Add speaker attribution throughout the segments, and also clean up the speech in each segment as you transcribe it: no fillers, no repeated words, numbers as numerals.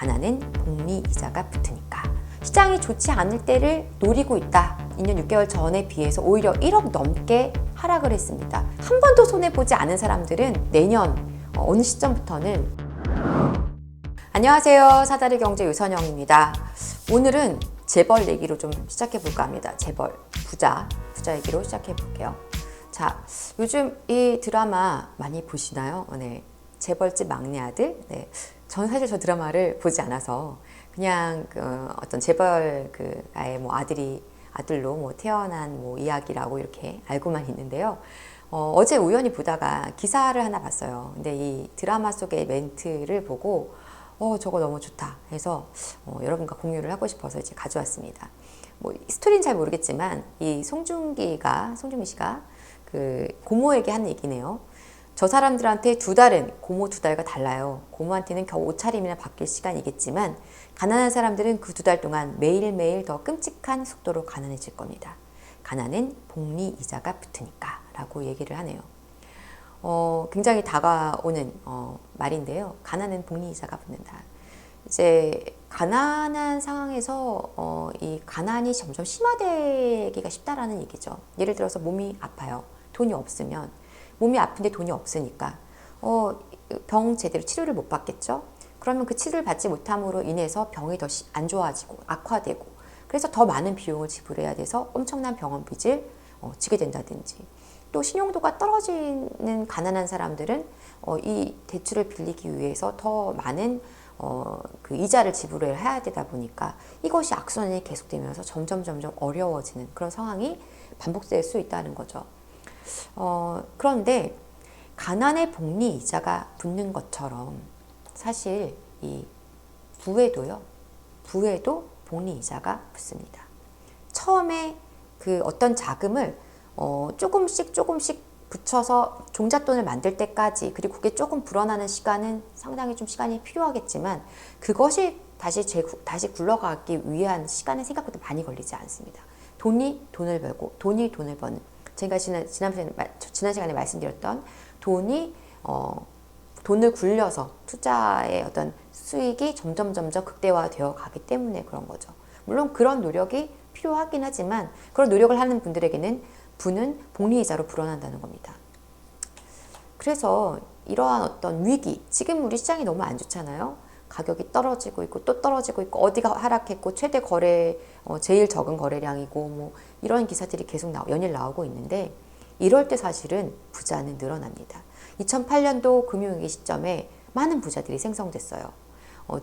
Speaker 1: 가난은 복리이자가 붙으니까. 시장이 좋지 않을 때를 노리고 있다. 2년 6개월 전에 비해서 오히려 1억 넘게 하락을 했습니다. 한 번도 손해보지 않은 사람들은 내년 어느 시점부터는. 안녕하세요. 사다리 경제 유선영입니다. 오늘은 재벌 얘기로 좀 시작해 볼까 합니다. 재벌, 부자 얘기로 시작해 볼게요. 자, 요즘 이 드라마 많이 보시나요? 네. 재벌집 막내 아들. 네. 전 사실 저 드라마를 보지 않아서 그냥 어떤 재벌 아예 뭐 아들로 뭐 태어난 뭐 이야기라고 이렇게 알고만 있는데요. 어제 우연히 보다가 기사를 하나 봤어요. 근데 이 드라마 속의 멘트를 보고 저거 너무 좋다 해서 여러분과 공유를 하고 싶어서 이제 가져왔습니다. 뭐 스토리는 잘 모르겠지만 이 송중기 씨가 그 고모에게 한 얘기네요. 저 사람들한테 고모 2달과 달라요. 고모한테는 겨우 옷차림이나 바뀔 시간이겠지만 가난한 사람들은 그 2달 동안 매일매일 더 끔찍한 속도로 가난해질 겁니다. 가난은 복리이자가 붙으니까 라고 얘기를 하네요. 굉장히 다가오는 말인데요. 가난은 복리이자가 붙는다. 이제 가난한 상황에서 이 가난이 점점 심화되기가 쉽다라는 얘기죠. 예를 들어서 몸이 아파요. 돈이 없으면 몸이 아픈데 돈이 없으니까 병 제대로 치료를 못 받겠죠. 그러면 그 치료를 받지 못함으로 인해서 병이 더 안 좋아지고 악화되고 그래서 더 많은 비용을 지불해야 돼서 엄청난 병원 빚을 지게 된다든지, 또 신용도가 떨어지는 가난한 사람들은 이 대출을 빌리기 위해서 더 많은 그 이자를 지불해야 되다 보니까 이것이 악순환이 계속되면서 점점 어려워지는 그런 상황이 반복될 수 있다는 거죠. 그런데 가난의 복리이자가 붙는 것처럼 사실 이 부에도 복리이자가 붙습니다. 처음에 그 어떤 자금을 조금씩 붙여서 종잣돈을 만들 때까지, 그리고 그게 조금 불어나는 시간은 상당히 좀 시간이 필요하겠지만 그것이 다시 굴러가기 위한 시간은 생각보다 많이 걸리지 않습니다. 돈이 돈을 벌고 돈이 돈을 버는, 제가 지난 시간에 말씀드렸던 돈을 굴려서 투자의 어떤 수익이 점점 극대화되어 가기 때문에 그런 거죠. 물론 그런 노력이 필요하긴 하지만 그런 노력을 하는 분들에게는 부는 복리이자로 불어난다는 겁니다. 그래서 이러한 어떤 위기, 지금 우리 시장이 너무 안 좋잖아요. 가격이 떨어지고 있고 또 떨어지고 있고 어디가 하락했고 최대 거래 제일 적은 거래량이고 뭐 이런 기사들이 계속 연일 나오고 있는데, 이럴 때 사실은 부자는 늘어납니다. 2008년도 금융위기 시점에 많은 부자들이 생성됐어요.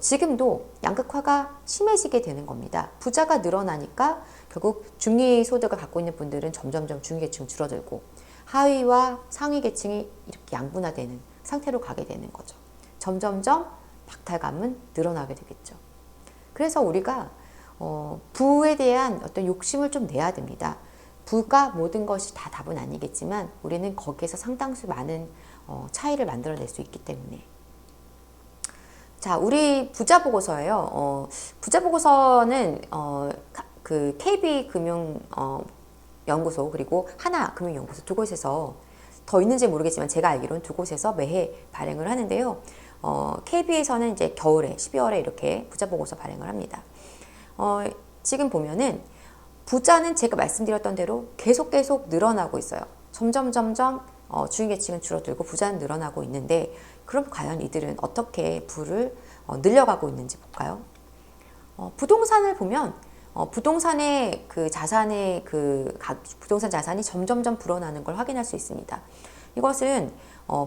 Speaker 1: 지금도 양극화가 심해지게 되는 겁니다. 부자가 늘어나니까 결국 중위소득을 갖고 있는 분들은 점점 중위계층 줄어들고 하위와 상위 계층이 이렇게 양분화되는 상태로 가게 되는 거죠. 점점점 박탈감은 늘어나게 되겠죠. 그래서 우리가 부에 대한 어떤 욕심을 좀 내야 됩니다. 부가 모든 것이 다 답은 아니겠지만 우리는 거기에서 상당수 많은 차이를 만들어낼 수 있기 때문에. 자, 우리 부자 보고서예요. 부자 보고서는 그 KB 금융연구소 그리고 하나금융연구소 두 곳에서, 더 있는지 모르겠지만 제가 알기로는 두 곳에서 매해 발행을 하는데요. KB에서는 이제 겨울에 12월에 이렇게 부자 보고서 발행을 합니다. 지금 보면은 부자는 제가 말씀드렸던 대로 계속 늘어나고 있어요. 점점 중위계층은 줄어들고 부자는 늘어나고 있는데, 그럼 과연 이들은 어떻게 부를 늘려가고 있는지 볼까요? 부동산을 보면 부동산의 그 자산의 부동산 자산이 점점 불어나는 걸 확인할 수 있습니다. 이것은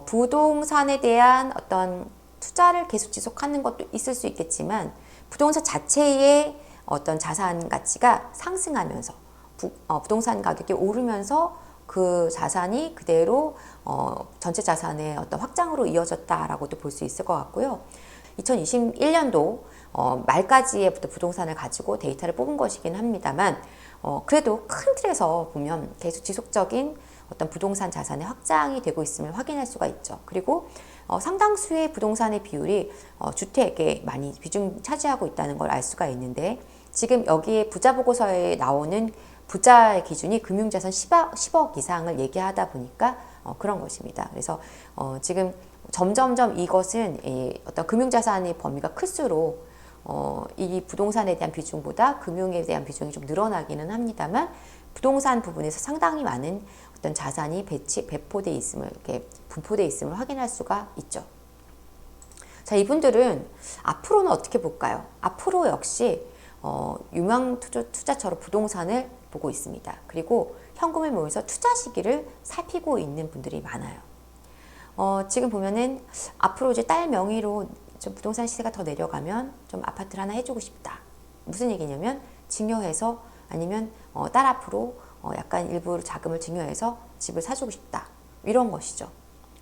Speaker 1: 부동산에 대한 어떤 투자를 계속 지속하는 것도 있을 수 있겠지만 부동산 자체의 어떤 자산 가치가 상승하면서 부동산 가격이 오르면서 그 자산이 그대로 전체 자산의 어떤 확장으로 이어졌다라고도 볼 수 있을 것 같고요. 2021년도 말까지부터 부동산을 가지고 데이터를 뽑은 것이긴 합니다만 그래도 큰 틀에서 보면 계속 지속적인 어떤 부동산 자산의 확장이 되고 있음을 확인할 수가 있죠. 그리고 상당수의 부동산의 비율이 주택에 많이 비중 차지하고 있다는 걸 알 수가 있는데, 지금 여기에 부자 보고서에 나오는 부자의 기준이 금융자산 10억 이상을 얘기하다 보니까 그런 것입니다. 그래서 지금 점점점 이것은 어떤 금융자산의 범위가 클수록 이 부동산에 대한 비중보다 금융에 대한 비중이 좀 늘어나기는 합니다만 부동산 부분에서 상당히 많은 어떤 자산이 배포돼 있음을, 이렇게 분포돼 있음을 확인할 수가 있죠. 자, 이분들은 앞으로는 어떻게 볼까요? 앞으로 역시 유망 투자처로 부동산을 보고 있습니다. 그리고 현금을 모으면서 투자 시기를 살피고 있는 분들이 많아요. 지금 보면은 앞으로 이제 딸 명의로 좀 부동산 시세가 더 내려가면 좀 아파트를 하나 해주고 싶다. 무슨 얘기냐면 증여해서 아니면 딸 앞으로 약간 일부 자금을 증여해서 집을 사주고 싶다. 이런 것이죠.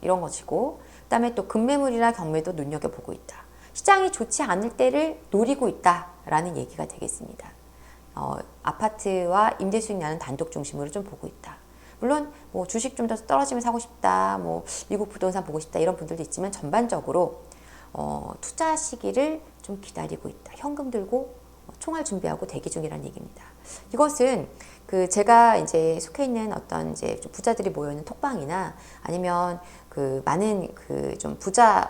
Speaker 1: 이런 것이고, 그다음에 또 급매물이나 경매도 눈여겨보고 있다. 시장이 좋지 않을 때를 노리고 있다라는 얘기가 되겠습니다. 아파트와 임대 수익 나는 단독 중심으로 좀 보고 있다. 물론 뭐 주식 좀 더 떨어지면 사고 싶다, 뭐 미국 부동산 보고 싶다 이런 분들도 있지만 전반적으로 투자 시기를 좀 기다리고 있다. 현금 들고 총알 준비하고 대기 중이라는 얘기입니다. 이것은 그 제가 이제 속해 있는 어떤 이제 좀 부자들이 모여 있는 톡방이나 아니면 그 많은 그 좀 부자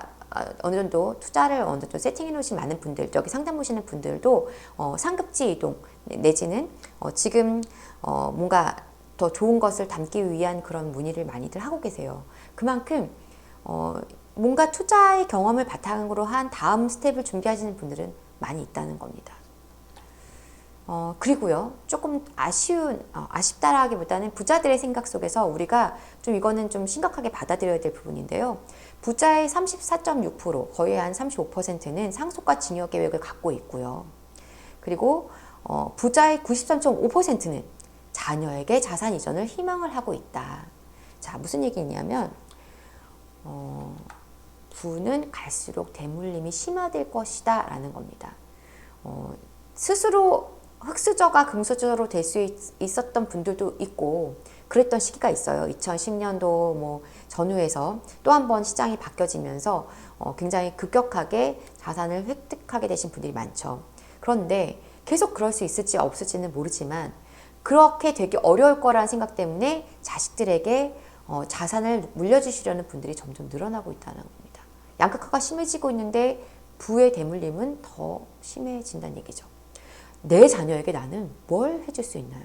Speaker 1: 어느 정도 투자를 어느 정도 세팅해 놓으신 많은 분들, 여기 상담 보시는 분들도 상급지 이동 내지는 지금 뭔가 더 좋은 것을 담기 위한 그런 문의를 많이들 하고 계세요. 그만큼 뭔가 투자의 경험을 바탕으로 한 다음 스텝을 준비하시는 분들은 많이 있다는 겁니다. 그리고요, 조금 아쉽다라기보다는 부자들의 생각 속에서 우리가 좀 이거는 좀 심각하게 받아들여야 될 부분인데요. 부자의 34.6%, 거의 한 35%는 상속과 증여 계획을 갖고 있고요. 그리고 부자의 93.5%는 자녀에게 자산 이전을 희망을 하고 있다. 자, 무슨 얘기냐면 부는 갈수록 대물림이 심화될 것이다 라는 겁니다. 스스로 흑수저가 금수저로 될 수 있었던 분들도 있고 그랬던 시기가 있어요. 2010년도 뭐 전후에서 또 한 번 시장이 바뀌어지면서 굉장히 급격하게 자산을 획득하게 되신 분들이 많죠. 그런데 계속 그럴 수 있을지 없을지는 모르지만 그렇게 되기 어려울 거라는 생각 때문에 자식들에게 자산을 물려주시려는 분들이 점점 늘어나고 있다는 겁니다. 양극화가 심해지고 있는데 부의 대물림은 더 심해진다는 얘기죠. 내 자녀에게 나는 뭘 해줄 수 있나요?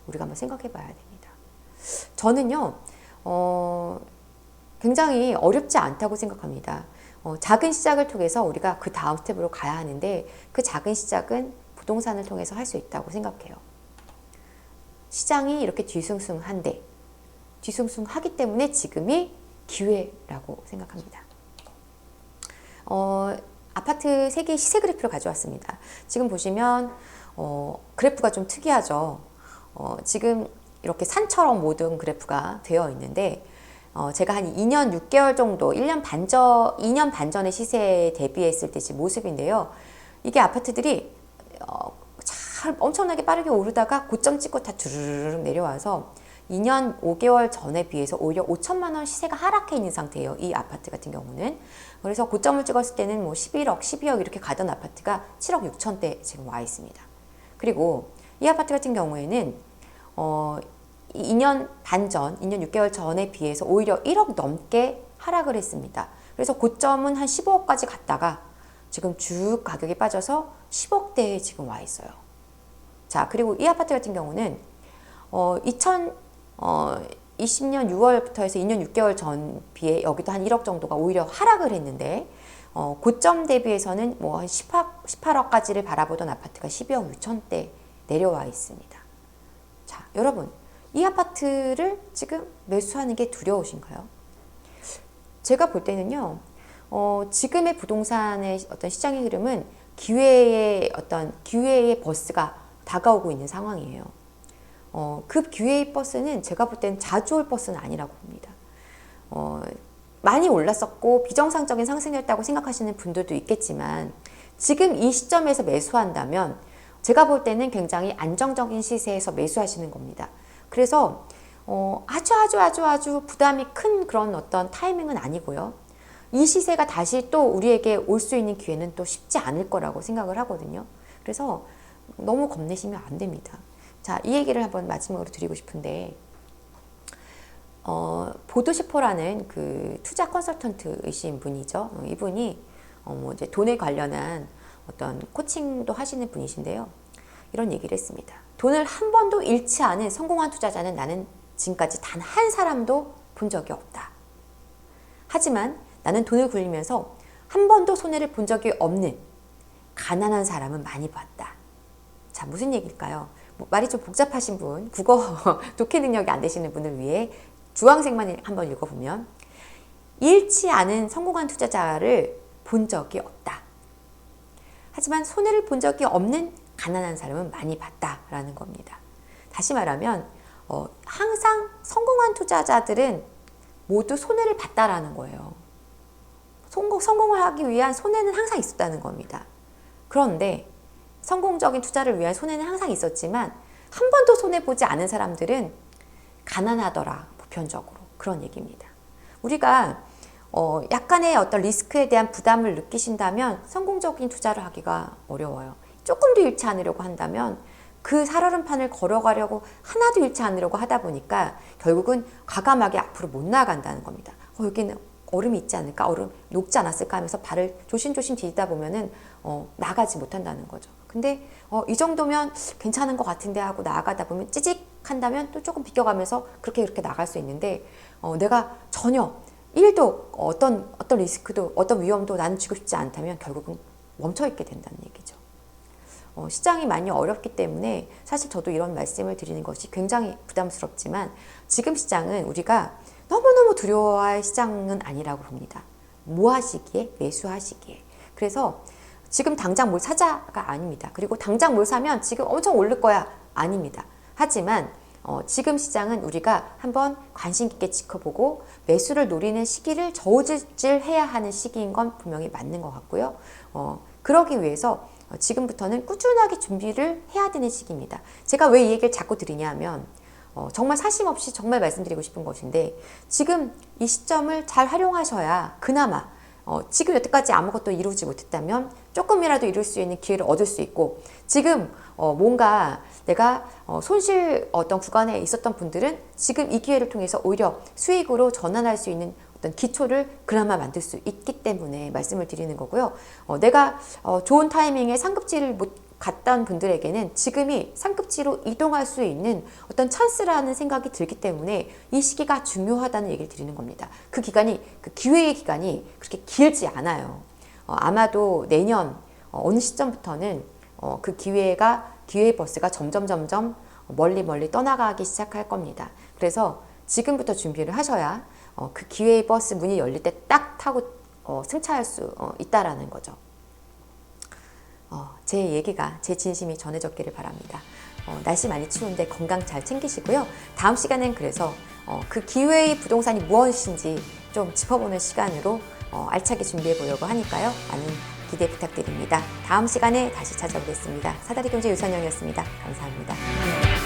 Speaker 1: 우리가 한번 생각해 봐야 됩니다. 저는요, 굉장히 어렵지 않다고 생각합니다. 작은 시작을 통해서 우리가 그 다음 스텝으로 가야 하는데 그 작은 시작은 부동산을 통해서 할 수 있다고 생각해요. 시장이 이렇게 뒤숭숭한데 뒤숭숭하기 때문에 지금이 기회라고 생각합니다. 아파트 3개의 시세 그래프를 가져왔습니다. 지금 보시면 그래프가 좀 특이하죠. 지금 이렇게 산처럼 모든 그래프가 되어 있는데 제가 한 2년 6개월 정도, 2년 반 전의 시세에 대비했을 때 지금 모습인데요. 이게 아파트들이 잘 엄청나게 빠르게 오르다가 고점 찍고 다 주르륵 내려와서 2년 5개월 전에 비해서 오히려 5천만 원 시세가 하락해 있는 상태예요. 이 아파트 같은 경우는. 그래서 고점을 찍었을 때는 뭐 11억, 12억 이렇게 가던 아파트가 7억 6천대 지금 와 있습니다. 그리고 이 아파트 같은 경우에는 2년 반 전, 2년 6개월 전에 비해서 오히려 1억 넘게 하락을 했습니다. 그래서 고점은 한 15억까지 갔다가 지금 쭉 가격이 빠져서 10억대에 지금 와 있어요. 자, 그리고 이 아파트 같은 경우는 2020년 6월부터 해서 2년 6개월 전 비해 여기도 한 1억 정도가 오히려 하락을 했는데 고점 대비해서는 뭐 한 18억까지를 바라보던 아파트가 12억 6천대 내려와 있습니다. 자, 여러분, 이 아파트를 지금 매수하는 게 두려우신가요? 제가 볼 때는요, 지금의 부동산의 어떤 시장의 흐름은 기회의 버스가 다가오고 있는 상황이에요. 그 기회의 버스는 제가 볼 때는 자주 올 버스는 아니라고 봅니다. 많이 올랐었고 비정상적인 상승이었다고 생각하시는 분들도 있겠지만 지금 이 시점에서 매수한다면 제가 볼 때는 굉장히 안정적인 시세에서 매수하시는 겁니다. 그래서 아주 부담이 큰 그런 어떤 타이밍은 아니고요. 이 시세가 다시 또 우리에게 올 수 있는 기회는 또 쉽지 않을 거라고 생각을 하거든요. 그래서 너무 겁내시면 안 됩니다. 자, 이 얘기를 한번 마지막으로 드리고 싶은데 보드시포라는 그 투자 컨설턴트이신 분이죠. 이분이 뭐 이제 돈에 관련한 어떤 코칭도 하시는 분이신데요. 이런 얘기를 했습니다. 돈을 한 번도 잃지 않은 성공한 투자자는 나는 지금까지 단 한 사람도 본 적이 없다. 하지만 나는 돈을 굴리면서 한 번도 손해를 본 적이 없는 가난한 사람은 많이 봤다. 자, 무슨 얘기일까요? 말이 좀 복잡하신 분, 국어 독해 능력이 안 되시는 분을 위해 주황색만 한번 읽어보면 잃지 않은 성공한 투자자를 본 적이 없다. 하지만 손해를 본 적이 없는 가난한 사람은 많이 봤다라는 겁니다. 다시 말하면 항상 성공한 투자자들은 모두 손해를 봤다라는 거예요. 성공을 하기 위한 손해는 항상 있었다는 겁니다. 그런데 성공적인 투자를 위한 손해는 항상 있었지만 한 번도 손해보지 않은 사람들은 가난하더라, 보편적으로. 그런 얘기입니다. 우리가 약간의 어떤 리스크에 대한 부담을 느끼신다면 성공적인 투자를 하기가 어려워요. 조금도 잃지 않으려고 한다면 그 살얼음판을 걸어가려고 하나도 잃지 않으려고 하다 보니까 결국은 과감하게 앞으로 못 나간다는 겁니다. 여기는 얼음이 있지 않을까? 얼음 녹지 않았을까? 하면서 발을 조심조심 디디다 보면은 나가지 못한다는 거죠. 근데 이 정도면 괜찮은 것 같은데 하고 나아가다 보면 찌직한다면 또 조금 비껴가면서 그렇게 나갈 수 있는데 내가 전혀 1도 어떤 리스크도 어떤 위험도 나는 쥐고 싶지 않다면 결국은 멈춰있게 된다는 얘기죠. 시장이 많이 어렵기 때문에 사실 저도 이런 말씀을 드리는 것이 굉장히 부담스럽지만 지금 시장은 우리가 너무너무 두려워할 시장은 아니라고 봅니다. 뭐 하시기에? 매수하시기에. 그래서 지금 당장 뭘 사자가 아닙니다. 그리고 당장 뭘 사면 지금 엄청 오를 거야 아닙니다. 하지만 지금 시장은 우리가 한번 관심 깊게 지켜보고 매수를 노리는 시기를 저울질해야 하는 시기인 건 분명히 맞는 것 같고요. 그러기 위해서 지금부터는 꾸준하게 준비를 해야 되는 시기입니다. 제가 왜 이 얘기를 자꾸 드리냐면 정말 사심 없이 정말 말씀드리고 싶은 것인데 지금 이 시점을 잘 활용하셔야 그나마 지금 여태까지 아무것도 이루지 못했다면 조금이라도 이룰 수 있는 기회를 얻을 수 있고 지금 뭔가 내가 손실 어떤 구간에 있었던 분들은 지금 이 기회를 통해서 오히려 수익으로 전환할 수 있는 어떤 기초를 그나마 만들 수 있기 때문에 말씀을 드리는 거고요. 내가 좋은 타이밍에 상급지를 못 갔던 분들에게는 지금이 상급지로 이동할 수 있는 어떤 찬스라는 생각이 들기 때문에 이 시기가 중요하다는 얘기를 드리는 겁니다. 그 기간이, 그 기회의 기간이 그렇게 길지 않아요. 아마도 내년 어느 시점부터는 그 기회의 버스가 점점 멀리 떠나가기 시작할 겁니다. 그래서 지금부터 준비를 하셔야 그 기회의 버스 문이 열릴 때 딱 타고 승차할 수 있다라는 거죠. 제 얘기가, 제 진심이 전해졌기를 바랍니다. 날씨 많이 추운데 건강 잘 챙기시고요. 다음 시간엔 그래서 그 기회의 부동산이 무엇인지 좀 짚어보는 시간으로 알차게 준비해 보려고 하니까요. 많은 기대 부탁드립니다. 다음 시간에 다시 찾아오겠습니다. 사다리경제 유선영이었습니다. 감사합니다.